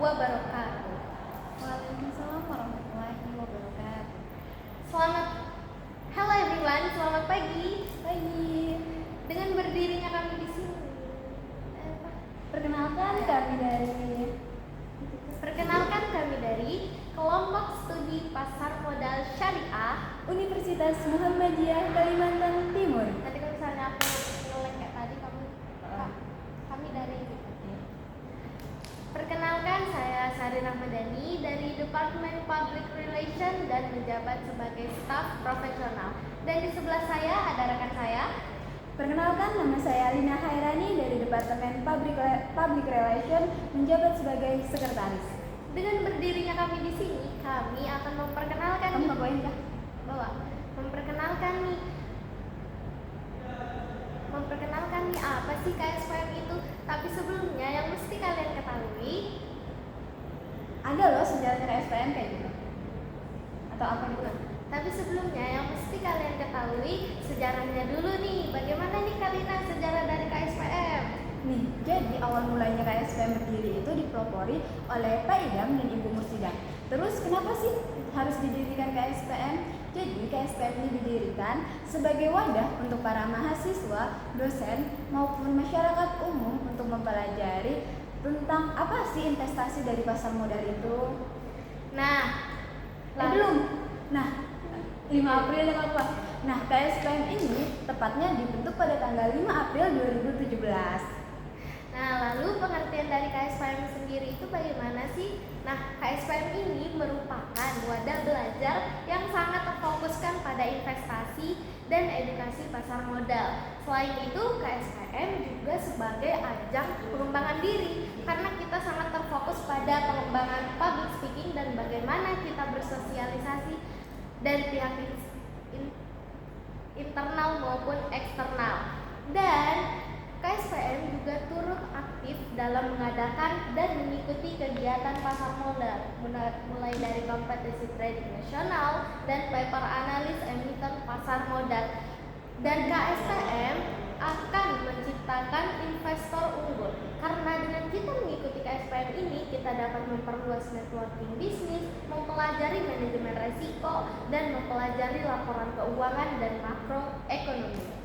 wabarakatuh. Waalaikumsalam warahmatullahi wabarakatuh. Selamat, hello everyone, selamat pagi. Pagi. Dengan berdirinya kami di sini. Perkenalkan kami dari kelompok studi pasar modal syariah Universitas Muhammadiyah Kalimantan Timur. Nanti kalau misalnya aku nge-lag kayak tadi kami dari Perkenalkan, saya Sari Rahmadani dari Departemen Public Relation dan menjabat sebagai staf profesional. Dan di sebelah saya ada rekan saya. Perkenalkan, nama saya Lina Hairani dari Departemen Public Relation menjabat sebagai sekretaris. Dengan berdirinya kami di sini, kami akan memperkenalkan memperkenalkan nih apa sih KSPM itu. Tapi sebelumnya yang mesti kalian ketahui, ada loh sejarahnya KSPM kayak gitu. Atau apa gitu? Tapi sebelumnya yang mesti kalian ketahui sejarahnya dulu nih. Bagaimana nih Kalina sejarah dari KSPM? Nih, jadi awal mulanya KSPM berdiri itu dipelopori oleh Pak Idam dan Ibu Mursidah. Terus kenapa sih harus didirikan KSPM? Jadi KSPM ini didirikan sebagai wadah untuk para mahasiswa, dosen, maupun masyarakat umum untuk mempelajari tentang apa sih investasi dari pasar modal itu. Nah, 5 April yang apa? Nah, KSPM ini tepatnya dibentuk pada tanggal 5 April 2017. Nah, lalu pengertian dari KSPM sendiri itu bagaimana sih? Nah, KSPM ini merupakan wadah belajar yang sangat terfokuskan pada investasi dan edukasi pasar modal. Selain itu, KSPM juga sebagai ajang pengembangan diri karena kita sangat terfokus pada pengembangan public speaking dan bagaimana kita bersosialisasi dari pihak internal maupun eksternal. Dan KSPM juga turut aktif dalam mengadakan dan mengikuti kegiatan pasar modal, mulai dari kompetisi trading nasional dan paper analis emiten pasar modal. Dan KSPM akan menciptakan investor unggul karena dengan kita mengikuti KSPM ini kita dapat memperluas networking bisnis, mempelajari manajemen risiko, dan mempelajari laporan keuangan dan makroekonomi.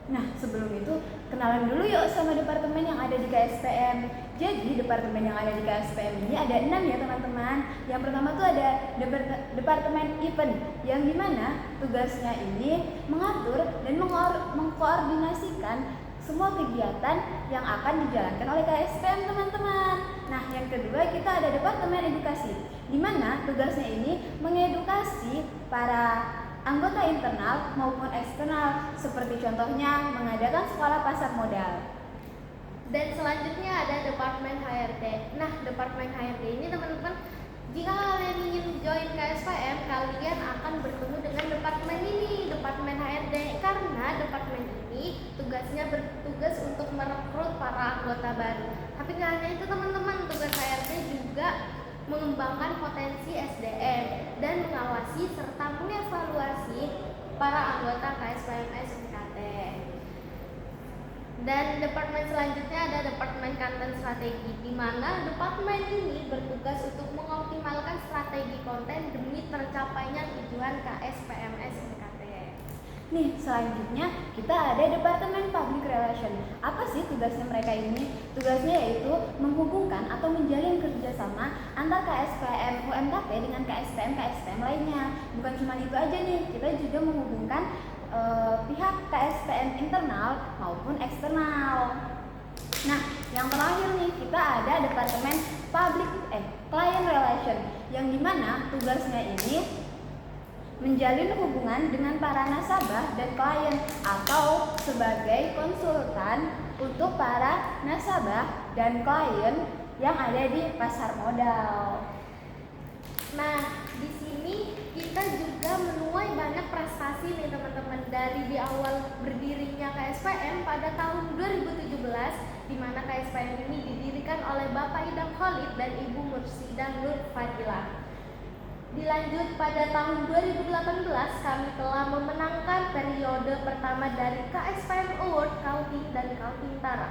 Nah, sebelum itu kenalan dulu yuk sama departemen yang ada di KSPM. Jadi departemen yang ada di KSPM ini ada 6 ya teman-teman. Yang pertama tuh ada departemen event, yang dimana tugasnya ini mengatur dan mengkoordinasikan semua kegiatan yang akan dijalankan oleh KSPM teman-teman. Nah, yang kedua kita ada departemen edukasi, dimana tugasnya ini mengedukasi para anggota internal maupun eksternal, seperti contohnya mengadakan sekolah pasar modal. Dan selanjutnya ada Departemen HRD. Nah, Departemen HRD ini teman-teman, jika kalian ingin join KSPM, kalian akan bertemu dengan departemen ini, Departemen HRD, karena departemen ini tugasnya bertugas untuk merekrut para anggota baru. Tapi nggak hanya itu teman-teman, tugas HRD juga mengembangkan potensi SDM dan mengawasi serta mengevaluasi para anggota KSPM SMKT. Dan departemen selanjutnya ada Departemen Konten Strategi, di mana departemen ini bertugas untuk mengoptimalkan strategi konten demi tercapainya tujuan KSPM SMKT. Nih, selanjutnya kita ada Departemen Public Relation. Apa sih tugasnya mereka ini? Tugasnya yaitu menghubungkan atau menjalin kerjasama antar KSPM UMKP dengan KSPM lainnya. Bukan cuma itu aja nih, kita juga menghubungkan pihak KSPM internal maupun eksternal. Nah, yang terakhir nih kita ada Departemen Client Relation, yang dimana tugasnya ini menjalin hubungan dengan para nasabah dan klien atau sebagai konsultan untuk para nasabah dan klien yang ada di pasar modal. Nah, di sini kita juga menuai banyak prestasi nih teman-teman, dari di awal berdirinya KSPM pada tahun 2017, di mana KSPM ini didirikan oleh Bapak Idam Khalid dan Ibu Mursidah Nur Fadilah. Dilanjut pada tahun 2018, kami telah memenangkan periode pertama dari KSPM Award Kaltim dan Kaltim Tara.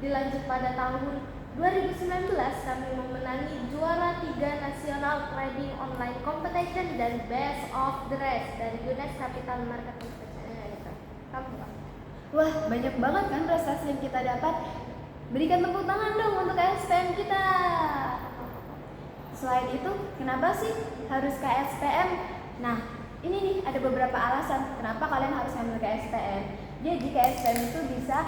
Dilanjut pada tahun 2019 kami memenangi juara 3 National Trading Online Competition dan Best of the Rest dari Yunes Capital Market Competition itu. Kamu Pak? Wah, banyak banget kan prestasi yang kita dapat. Berikan tepuk tangan dong untuk KSPM kita. Selain itu, kenapa sih harus KSPM? Nah, ini nih ada beberapa alasan kenapa kalian harus ngambil KSPM. Jadi KSPM itu bisa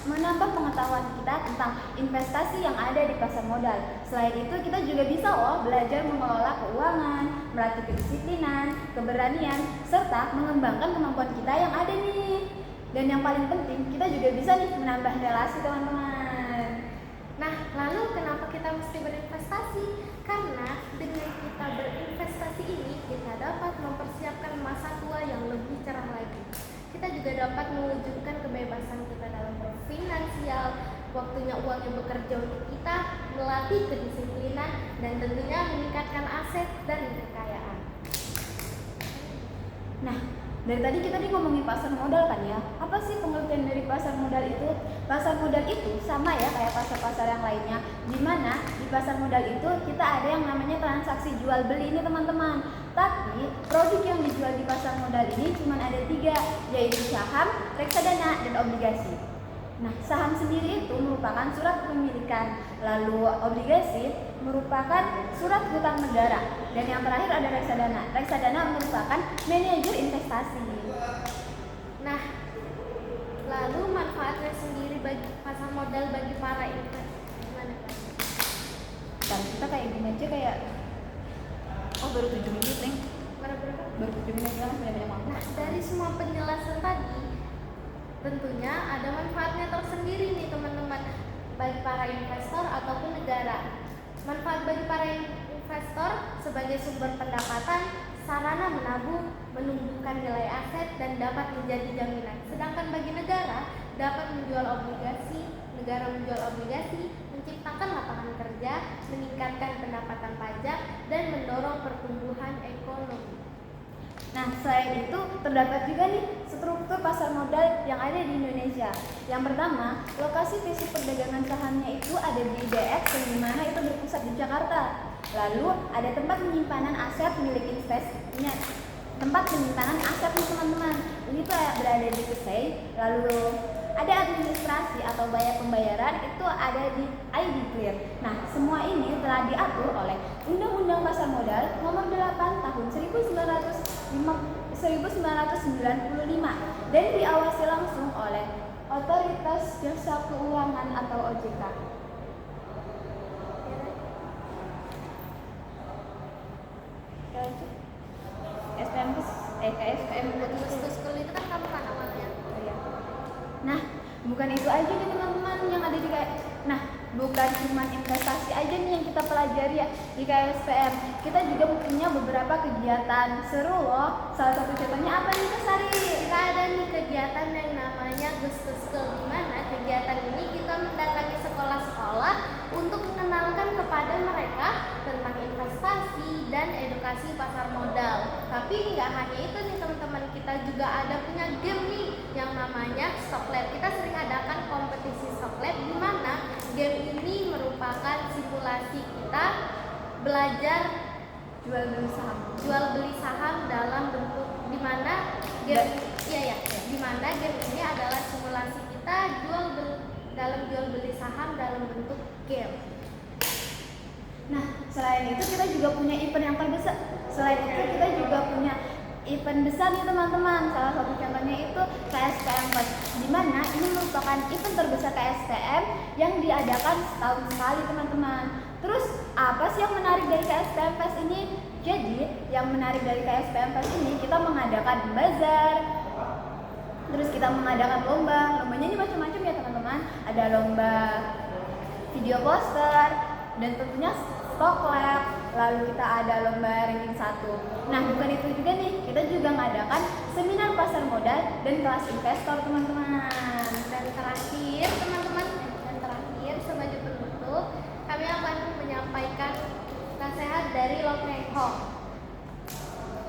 menambah pengetahuan kita tentang investasi yang ada di pasar modal. Selain itu kita juga bisa loh belajar mengelola keuangan, melatih kedisiplinan, keberanian, serta mengembangkan kemampuan kita yang ada nih. Dan yang paling penting kita juga bisa nih menambah relasi teman-teman. Nah, lalu kenapa kita mesti berinvestasi? Karena dengan kita berinvestasi ini kita dapat mempersiapkan masa tua yang lebih cerah lagi. Kita juga dapat mewujudkan kebebasan kita dalam berfinansial. Waktunya uangnya bekerja untuk kita, melatih kedisiplinan, dan tentunya meningkatkan aset dan kekayaan. Nah, dari tadi kita nih ngomongin pasar modal kan ya. Apa sih pengertian dari pasar modal itu? Pasar modal itu sama ya kayak pasar-pasar yang lainnya, dimana di pasar modal itu kita ada yang namanya transaksi jual beli ini teman-teman. Tapi produk yang dijual di pasar modal ini cuma ada 3, yaitu saham, reksadana, dan obligasi. Nah, saham sendiri itu merupakan surat kepemilikan, lalu obligasi merupakan surat hutang negara, dan yang terakhir ada reksadana. Reksadana merupakan manajer investasi. Nah, lalu manfaatnya sendiri bagi pasar modal bagi para investor gimana Kak? Dan kita kayak gini aja kayak baru 7 menit nih. Berapa? Baru 7 menit kan sudah banyak banget. Nah, dari semua penjelasan tadi tentunya ada manfaatnya tersendiri nih teman-teman bagi para investor ataupun negara. Manfaat bagi para investor sebagai sumber pendapatan, sarana menabung, menumbuhkan nilai aset, dan dapat menjadi jaminan. Sedangkan bagi negara dapat menjual obligasi, menciptakan lapangan kerja, meningkatkan pendapatan pajak, dan mendorong pertumbuhan ekonomi. Nah, selain itu terdapat juga nih struktur pasar modal yang ada di Indonesia. Yang pertama, lokasi fisik perdagangan sahamnya itu ada di DX yang dimana itu berpusat di Jakarta. Lalu ada tempat penyimpanan aset milik investasinya. Tempat penyimpanan aset nih teman-teman. Ini tuh berada di Kesei. Lalu ada administrasi atau bayar pembayaran itu ada di ID Clear. Nah, semua ini telah diatur oleh Undang-Undang Pasar Modal Nomor 8 Tahun 1995 dan diawasi langsung oleh Otoritas Jasa Keuangan atau OJK. KSPM School itu kan kamu kan awalnya. Nah, bukan itu aja nih teman-teman yang ada di Nah, bukan cuma investasi aja nih yang kita pelajari ya di KSPM. Kita juga punya beberapa kegiatan seru loh. Salah satu contohnya apa nih Kak Sari? Kita ada nih kegiatan yang namanya Gustus School, di mana kegiatan ini kita mendatangi sekolah-sekolah untuk mengenalkan kepada mereka tentang investasi dan edukasi pasar modal. Tapi nggak hanya itu nih teman-teman, kita juga ada punya game nih yang namanya Stock Lab. Kita sering adakan kompetisi Stock Lab, di mana game ini merupakan simulasi kita belajar jual beli saham dalam bentuk di mana game ini adalah simulasi kita jual beli saham dalam bentuk game. Nah, selain itu kita juga punya event yang terbesar. Selain itu kita juga punya event besar nih teman-teman. Salah satu contohnya itu KSPM Fest, di mana ini merupakan event terbesar KSPM yang diadakan setahun sekali teman-teman. Terus apa sih yang menarik dari KSPM Fest ini? Jadi yang menarik dari KSPM Fest ini kita mengadakan bazar, terus kita mengadakan lombanya ini macam-macam ya teman-teman. Ada lomba video poster dan tentunya Stock Lab, lalu kita ada lomba ranking 1. Nah, bukan itu juga nih, kita juga mengadakan seminar pasar modal dan kelas investor teman-teman. Dan terakhir teman-teman, sebagai penutup, kami akan menyampaikan nasihat dari Long Heng Hong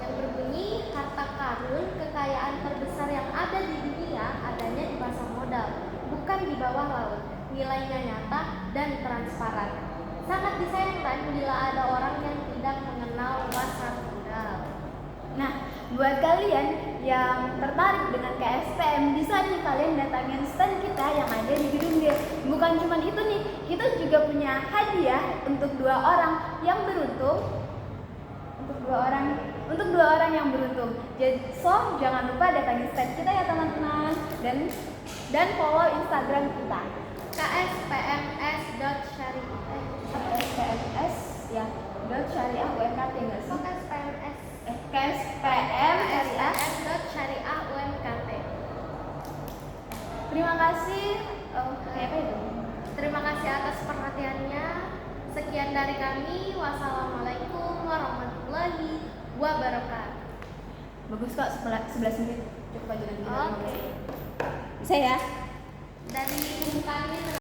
yang berbunyi, harta karun kekayaan terbesar yang ada di dunia adanya di pasar modal, bukan di bawah laut. nilainya nyata dan transparan. Sangat disayangkan bila ada orang yang tidak mengenal masa modal. Nah, buat kalian yang tertarik dengan KSPM, bisa nih kalian datangin stand kita yang ada di gedung D. Bukan cuma itu nih, kita juga punya hadiah untuk dua orang yang beruntung. Untuk dua orang yang beruntung. Jadi, jangan lupa datangin stand kita ya teman-teman, dan follow Instagram kita. KSPMS.syariah. KSPMS ya. .syariah UMKT enggak sih? KSPMS. KSPM Syariah. KSPMS.syariah UMKT. Terima kasih. Kayak apa itu? Terima kasih atas perhatiannya. Sekian dari kami. Wassalamualaikum warahmatullahi wabarakatuh. Bagus kok, 11 menit. Cukup aja nanti. Oke. Bisa ya? Dari kami